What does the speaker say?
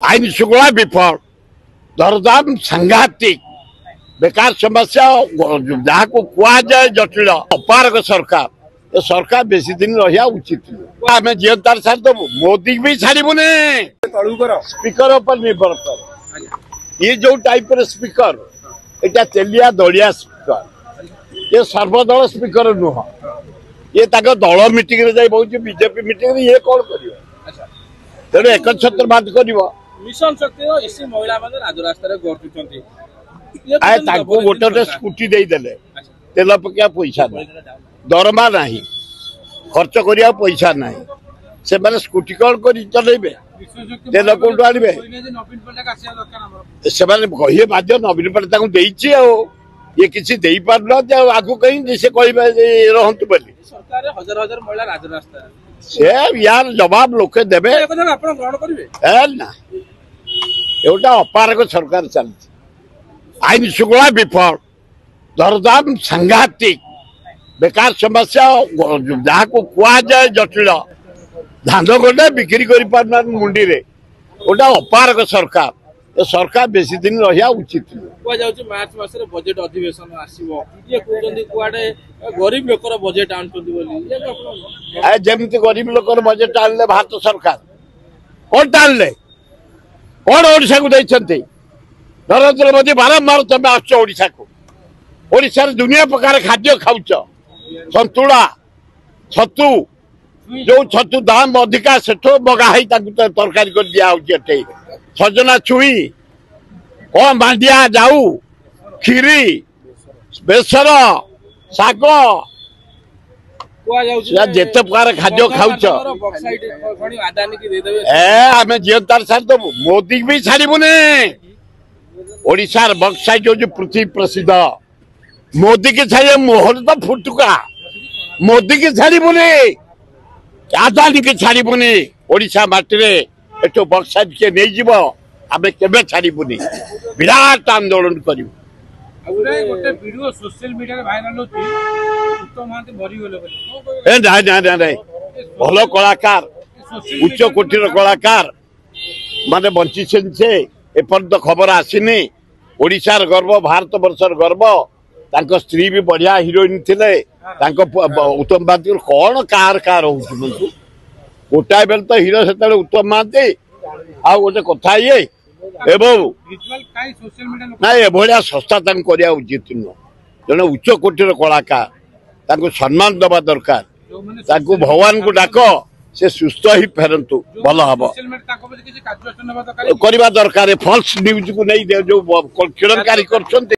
आईन श्रृंखला विफल दरदाम सांघातिक बेकार समस्या जहाँ को कह जाए जटिल अपारक सरकार ये सरकार बेसी दिन रहा उचित आम जीवनदार छाड़ देवु मोदी भी छाड़बुने स्पीकर पर निर्भर कर ये जो टाइप स्पीकर यहाँ तेलिया दलिया स्पीकर ये सर्वदल स्पीकर नुह ये दल मीटिंग जाए बीजेपी मीटिंग ये कौन कर तेणु एकछत्रवाद कर मिशन शक्ति इसी महिला माने राजरास्ता रे गरतुचंती गोटे स्कूटी देदेले तेल पकड़ा पैसा ना दरमा ना खर्च करिया पैसा ना से माने स्कूटी कौन कर चलेबे तेल कौन आनबे से कहे बाध्य नवीन पट्टनायक देइछि ये किसी दे पारना आगु कहीं से कह रहतु बोली सरकार हजार हजार महिला राजरास्ता से यार जवाब लोके देबे ना एटा अपारक सरकार चलती आईन श्रृंखला विफल दरदाम सांघातिक बेकार समस्या जहाँ को कह जाए जटिल धान गंडे बिक्री कर मुंडी रे गोटा अपारक सरकार ये सरकार बेसी दिन रहा उचित मार्च मास बजेट अधिवेशन आसीबो ये कहउछन्ती कुआडे गरीब लोकर बजेट आनछन्ती बोली जमीती गरीब लोकर बजेट आनले भारत सरकार कौन आनले कौन ओडिशा को देइछन्ती नरेंद्र मोदी बारंबार तुम आसा को ओडिशा दुनिया प्रकार खाद्य खाऊच सतुला छतु जो छतु दाम अधिका सेठो मगा तरकारी कर दिया सजना छुई कौन मांडिया जाऊ खीरी बेसर शाग जिते प्रकार खाद्य खाऊच आम जीवनदार छाड़ देवु मोदी भी छाड़बुने ओडिशार बक्साइट हूँ पृथ्वी प्रसिद्ध मोदी की छाड़े मोहर तो फुटुका मोदी की छाड़बुने आदानी की छाड़बुने ओडिशा माटी एठो बक्साइट किए नहीं जीव आम केबे छाड़बुनी विराट आंदोलन करू भल कलाकार उच्च कोटीर कलाकार माने बंची से एपर्यंत खबर आसीनी ओडिशार गर्व भारत वर्षर गर्व तांको स्त्री भी बढ़िया हिरोइन थिले उत्तम महांती कौन कार कार हो गोटाए बेल तो हिरो से उत्तम महांती आ गोटे कथा ये ना एभलिया संस्था करिया उचित नुह जड़े उच्च कोटीर कलाकार सम्मान दबा दरकार भगवान को डाक से सुस्थ ही फेरतु भल हम करवा दरकार फल्स न्यूज को नहीं जो केड़नकारी कर